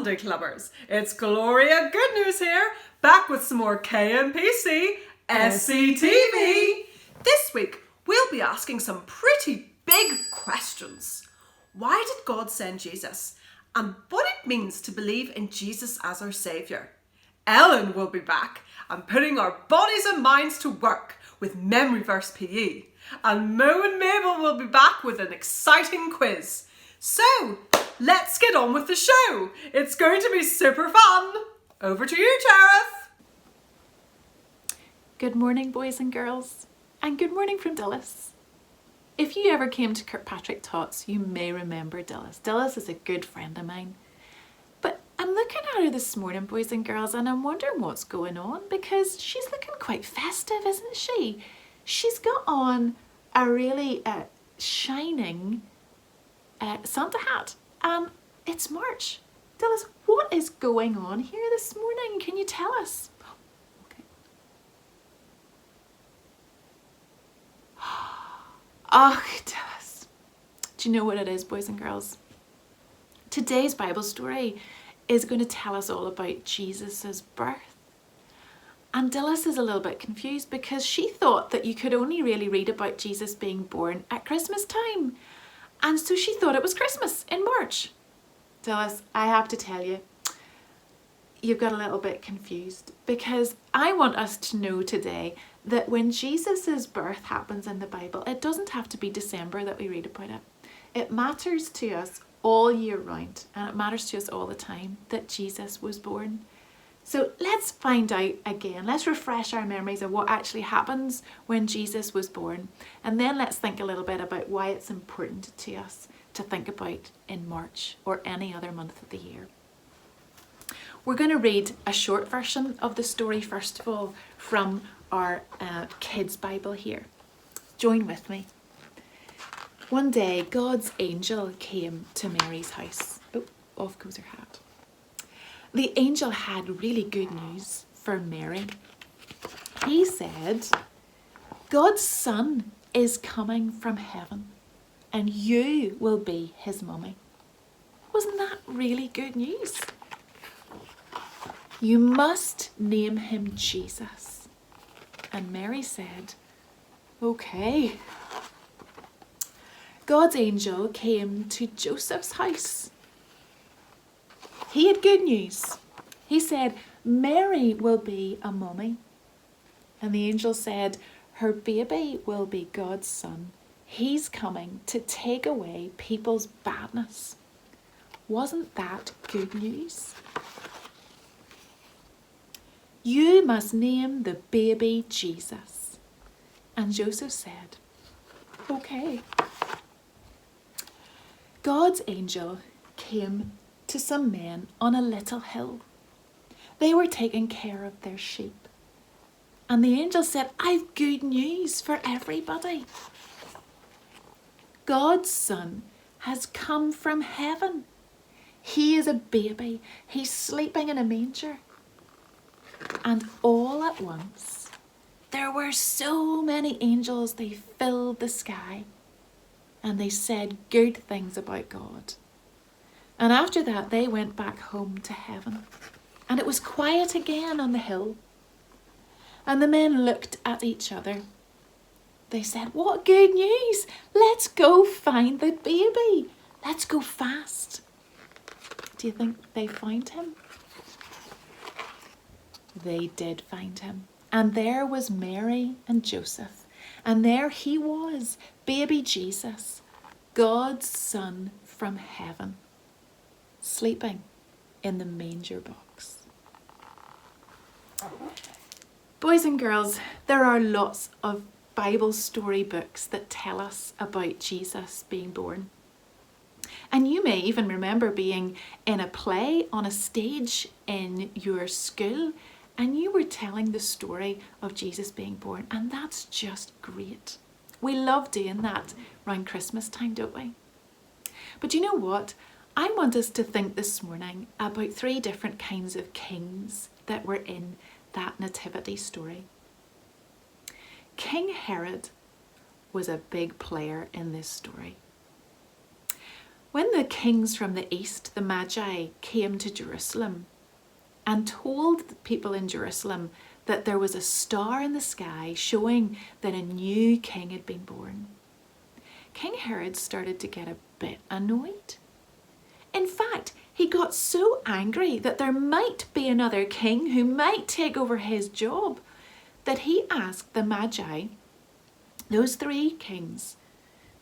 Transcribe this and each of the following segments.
Sunday Clubbers. It's Gloria Good News here, back with some more KMPCSCTV. This week, we'll be asking some pretty big questions. Why did God send Jesus? And what it means to believe in Jesus as our Saviour. Ellen will be back and putting our bodies and minds to work with Memory Verse PE. And Mo and Mabel will be back with an exciting quiz. So, let's get on with the show. It's going to be super fun. Over to you, Jareth. Good morning, boys and girls. And good morning from Dillis. If you ever came to Kirkpatrick Tots, you may remember Dillis. Dillis is a good friend of mine. But I'm looking at her this morning, boys and girls, and I'm wondering what's going on because she's looking quite festive, isn't she? She's got on a really shining Santa hat, and it's March. Dillis, what is going on here this morning? Can you tell us? Okay. Oh, Dillis. Do you know what it is, boys and girls? Today's Bible story is going to tell us all about Jesus's birth. And Dillis is a little bit confused because she thought that you could only really read about Jesus being born at Christmas time. And so she thought it was Christmas in March. Dillis, I have to tell you, you've got a little bit confused because I want us to know today that when Jesus's birth happens in the Bible, it doesn't have to be December that we read about it. It matters to us all year round, and it matters to us all the time that Jesus was born. So let's find out again. Let's refresh our memories of what actually happens when Jesus was born. And then let's think a little bit about why it's important to us to think about in March or any other month of the year. We're going to read a short version of the story first of all from our kids' Bible here. Join with me. One day, God's angel came to Mary's house. Oh, off goes her hat. The angel had really good news for Mary. He said, God's son is coming from heaven and you will be his mummy. Wasn't that really good news? You must name him Jesus. And Mary said, okay. God's angel came to Joseph's house. He had good news. He said, Mary will be a mummy. And the angel said, her baby will be God's son. He's coming to take away people's badness. Wasn't that good news? You must name the baby Jesus. And Joseph said, okay. God's angel came to some men on a little hill. They were taking care of their sheep. And the angel said, I've good news for everybody. God's son has come from heaven. He is a baby. He's sleeping in a manger. And all at once, there were so many angels, they filled the sky. And they said good things about God. And after that, they went back home to heaven. And it was quiet again on the hill. And the men looked at each other. They said, what good news! Let's go find the baby. Let's go fast. Do you think they found him? They did find him. And there was Mary and Joseph. And there he was, baby Jesus, God's son from heaven, sleeping in the manger box. Boys and girls, there are lots of Bible story books that tell us about Jesus being born. And you may even remember being in a play on a stage in your school and you were telling the story of Jesus being born, and that's just great. We love doing that around Christmas time, don't we? But you know what? I want us to think this morning about 3 different kinds of kings that were in that nativity story. King Herod was a big player in this story. When the kings from the east, the Magi, came to Jerusalem and told the people in Jerusalem that there was a star in the sky showing that a new king had been born, King Herod started to get a bit annoyed. In fact, he got so angry that there might be another king who might take over his job that he asked the Magi, those three kings,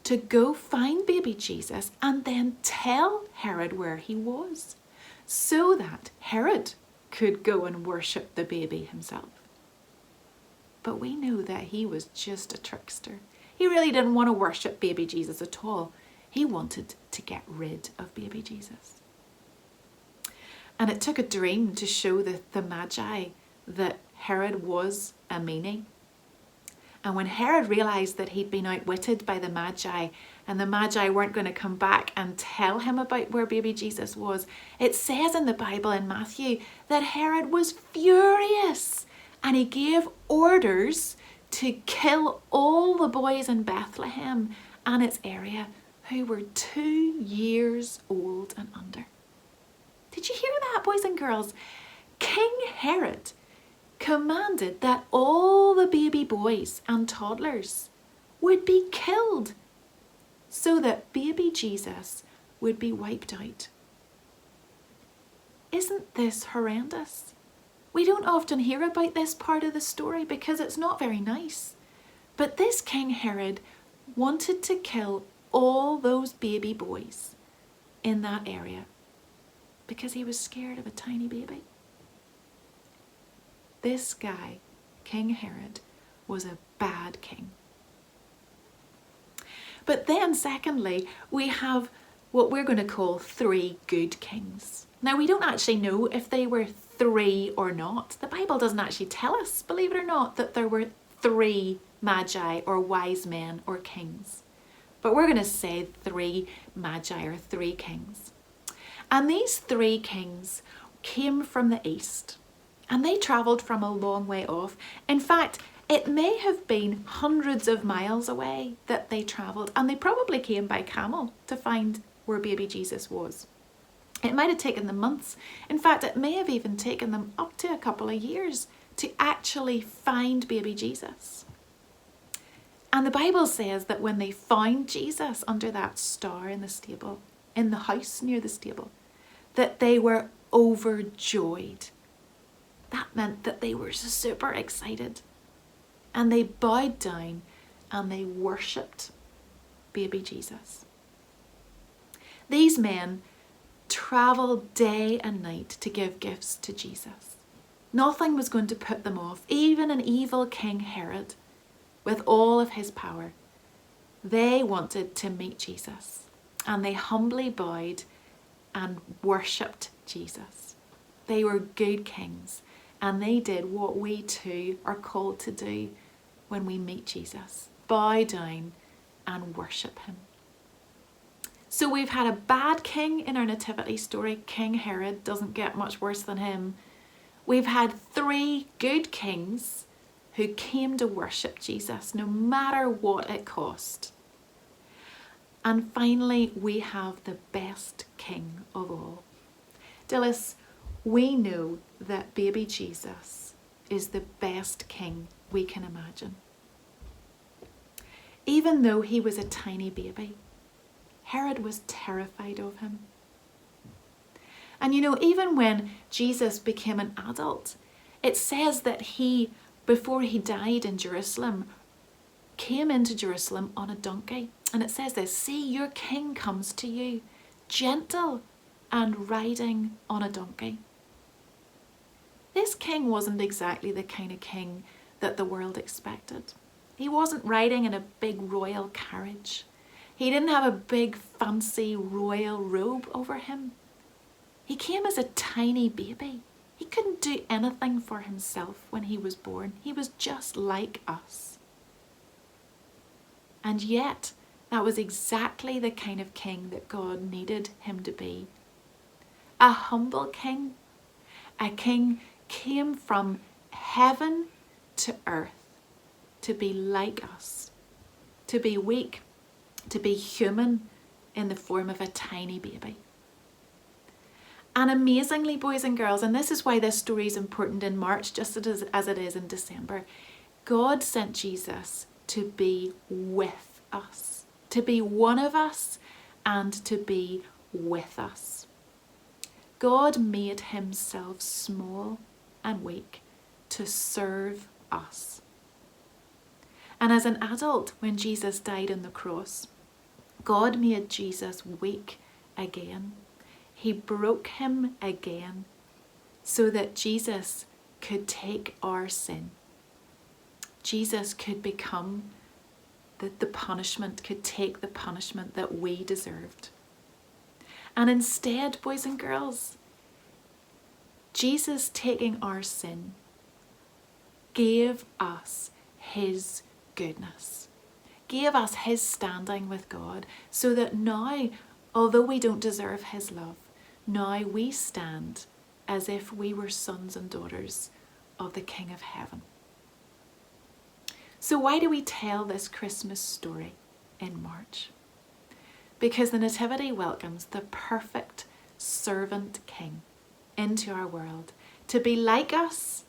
to go find baby Jesus and then tell Herod where he was, so that Herod could go and worship the baby himself. But we know that he was just a trickster. He really didn't want to worship baby Jesus at all. He wanted to get rid of baby Jesus. And it took a dream to show the Magi that Herod was a meanie. And when Herod realised that he'd been outwitted by the Magi and the Magi weren't going to come back and tell him about where baby Jesus was, it says in the Bible in Matthew that Herod was furious and he gave orders to kill all the boys in Bethlehem and its area who were 2 years old and under. Did you hear that, boys and girls? King Herod commanded that all the baby boys and toddlers would be killed so that baby Jesus would be wiped out. Isn't this horrendous? We don't often hear about this part of the story because it's not very nice. But this King Herod wanted to kill all those baby boys in that area because he was scared of a tiny baby. This guy, King Herod, was a bad king. But then secondly, we have what we're going to call 3 good kings. Now, we don't actually know if they were 3 or not. The Bible doesn't actually tell us, believe it or not, that there were 3 magi or wise men or kings. But we're going to say 3 magi or 3 kings. And these 3 kings came from the east and they travelled from a long way off. In fact, it may have been hundreds of miles away that they travelled, and they probably came by camel to find where baby Jesus was. It might have taken them months. In fact, it may have even taken them up to a couple of years to actually find baby Jesus. And the Bible says that when they found Jesus under that star in the stable, in the house near the stable, that they were overjoyed. That meant that they were super excited. And they bowed down and they worshipped baby Jesus. These men travelled day and night to give gifts to Jesus. Nothing was going to put them off, even an evil King Herod, with all of his power. They wanted to meet Jesus, and they humbly bowed and worshipped Jesus. They were good kings, and they did what we too are called to do when we meet Jesus: bow down and worship him. So we've had a bad king in our nativity story. King Herod, doesn't get much worse than him. We've had 3 good kings who came to worship Jesus no matter what it cost. And finally, we have the best king of all. Dillis, we know that baby Jesus is the best king we can imagine. Even though he was a tiny baby, Herod was terrified of him. And you know, even when Jesus became an adult, it says that he, before he died in Jerusalem, came into Jerusalem on a donkey. And it says this: "See, your king comes to you, gentle and riding on a donkey." This king wasn't exactly the kind of king that the world expected. He wasn't riding in a big royal carriage. He didn't have a big fancy royal robe over him. He came as a tiny baby. He couldn't do anything for himself when he was born. He was just like us. And yet, that was exactly the kind of king that God needed him to be. A humble king. A king came from heaven to earth to be like us, to be weak, to be human, in the form of a tiny baby. And amazingly, boys and girls, and this is why this story is important in March, just as it is in December, God sent Jesus to be with us, to be one of us and to be with us. God made himself small and weak to serve us. And as an adult, when Jesus died on the cross, God made Jesus weak again. He broke him again so that Jesus could take our sin. Jesus could become the punishment, could take the punishment that we deserved. And instead, boys and girls, Jesus taking our sin gave us his goodness, gave us his standing with God, so that now, although we don't deserve his love, now we stand as if we were sons and daughters of the King of Heaven. So why do we tell this Christmas story in March? Because the Nativity welcomes the perfect servant King into our world, to be like us,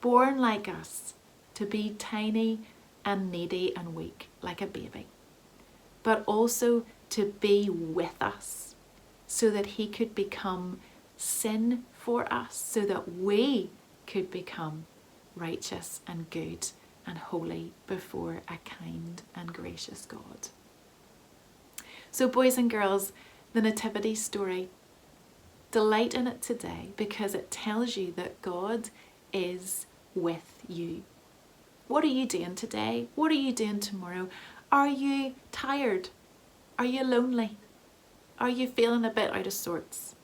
born like us, to be tiny and needy and weak like a baby, but also to be with us so that he could become sin for us, so that we could become righteous and good and holy before a kind and gracious God. So boys and girls, the Nativity story, delight in it today because it tells you that God is with you. What are you doing today? What are you doing tomorrow? Are you tired? Are you lonely? Are you feeling a bit out of sorts?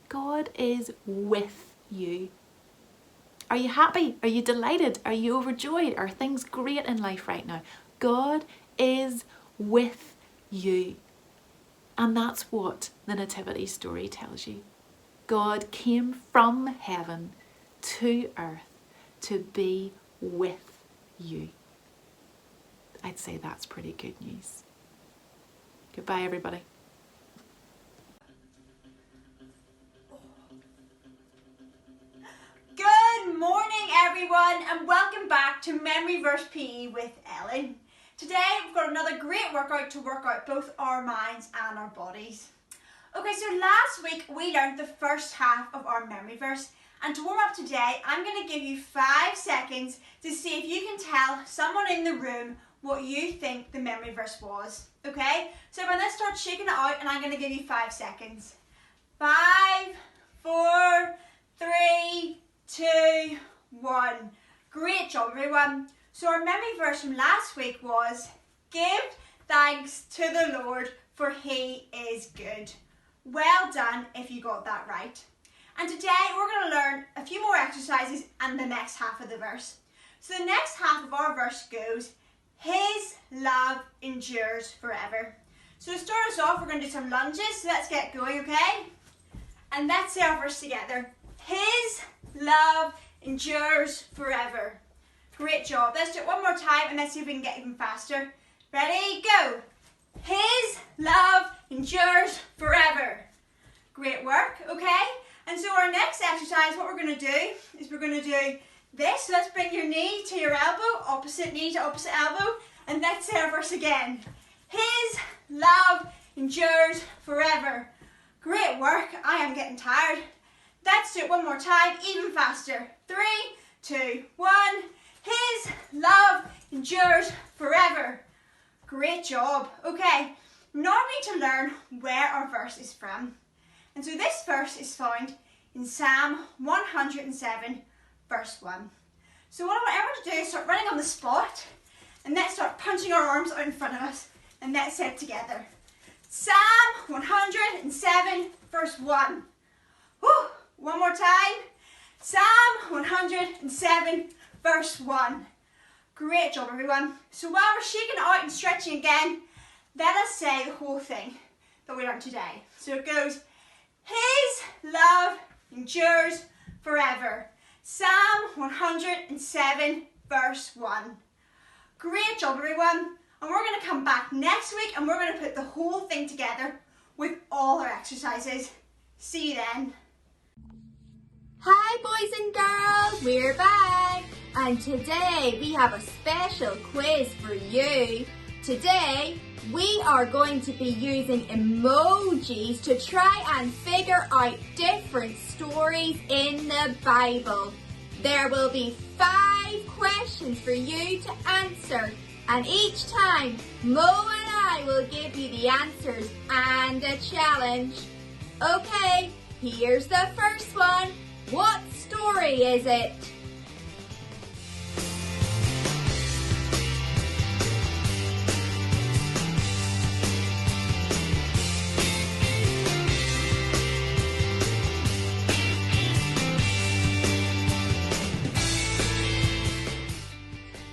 God is with you. Are you happy? Are you delighted? Are you overjoyed? Are things great in life right now? God is with you. And that's what the Nativity story tells you. God came from heaven to earth to be with you. I'd say that's pretty good news. Goodbye, everybody. Good morning, everyone, and welcome back to Memory Verse PE with Ellen. Today we've got another great workout to work out both our minds and our bodies. Okay, so last week we learned the first half of our memory verse, and to warm up today I'm going to give you 5 seconds to see if you can tell someone in the room what you think the memory verse was. Okay, so when I start shaking it out, and I'm going to give you 5 seconds. 5, 4, 3, 2, 1. Great job, everyone. So our memory verse from last week was, give thanks to the Lord, for he is good. Well done if you got that right. And today we're going to learn a few more exercises and the next half of the verse. So the next half of our verse goes, his love endures forever. So to start us off, we're going to do some lunges. So let's get going, okay? And let's say our verse together. His love endures forever. Great job. Let's do it one more time and let's see if we can get even faster. Ready? Go. His love endures forever. Great work, okay? And so our next exercise, what we're going to do is we're going to do this. So let's bring your knee to your elbow, opposite knee to opposite elbow, and let's say our verse again. His love endures forever. Great work. I am getting tired. Let's do it one more time, even faster. 3, 2, 1. His love endures forever. Great job. Okay, now we need to learn where our verse is from. And so this verse is found in Psalm 107, verse 1. So what I want everyone to do is start running on the spot, and let's start punching our arms out in front of us, and let's say it together. Psalm 107, verse 1. Whew. One more time. Psalm 107, verse 1. Great job, everyone. So while we're shaking it out and stretching again, let us say the whole thing that we learned today. So it goes, his love endures forever. Psalm 107, verse 1. Great job, everyone. And we're going to come back next week and we're going to put the whole thing together with all our exercises. See you then. Hi boys and girls, we're back, and today we have a special quiz for you. Today we are going to be using emojis to try and figure out different stories in the Bible. There will be 5 questions for you to answer, and each time Mo and I will give you the answers and a challenge. Okay, here's the first one. What story is it?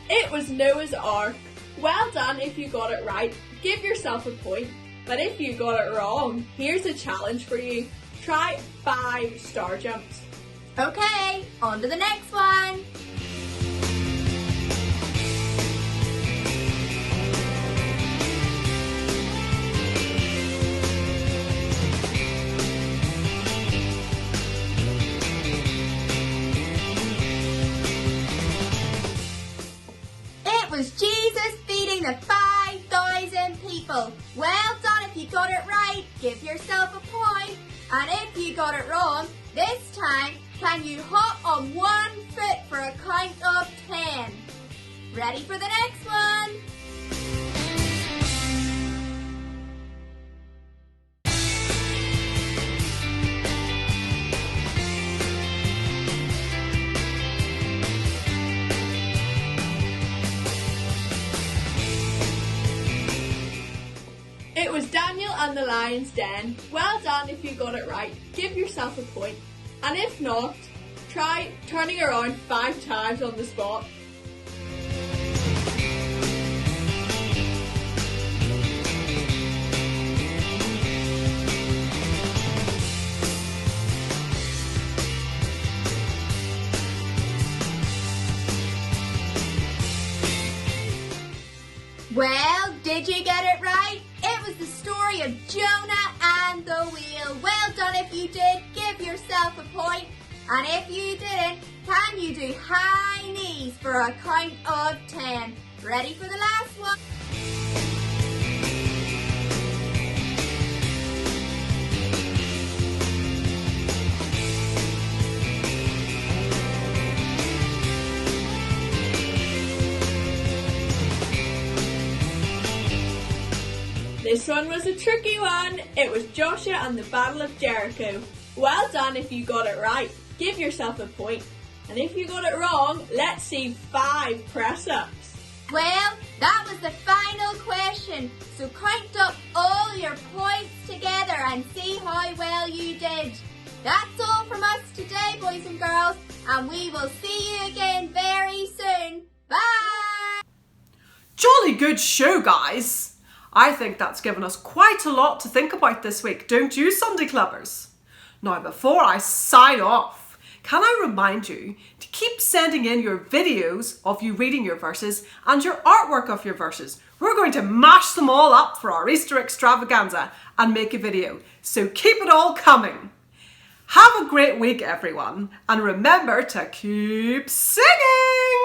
It was Noah's Ark. Well done if you got it right. Give yourself a point. But if you got it wrong, here's a challenge for you. Try 5 star jumps. Okay, on to the next one. It was Jesus feeding the 5,000 people. Well done if you got it right. Give yourself a point. And if you got it wrong, this time, can you hop on 1 foot for a count of 10? Ready for the next one? It was Daniel and the Lion's Den. Well done if you got it right. Give yourself a point. And if not, try turning around 5 times on the spot. Well, did you get it right? It was the story of Jonah and the wheel. Well done if you did. Give yourself a point. And if you didn't, can you do high knees for a count of 10? Ready for the last one? This one was a tricky one. It was Joshua and the Battle of Jericho. Well done if you got it right. Give yourself a point. And if you got it wrong, let's see 5 press-ups. Well, that was the final question. So count up all your points together and see how well you did. That's all from us today, boys and girls. And we will see you again very soon. Bye! Jolly good show, guys. I think that's given us quite a lot to think about this week, don't you, Sunday Clubbers? Now, before I sign off, can I remind you to keep sending in your videos of you reading your verses and your artwork of your verses. We're going to mash them all up for our Easter extravaganza and make a video, so keep it all coming. Have a great week, everyone, and remember to keep singing!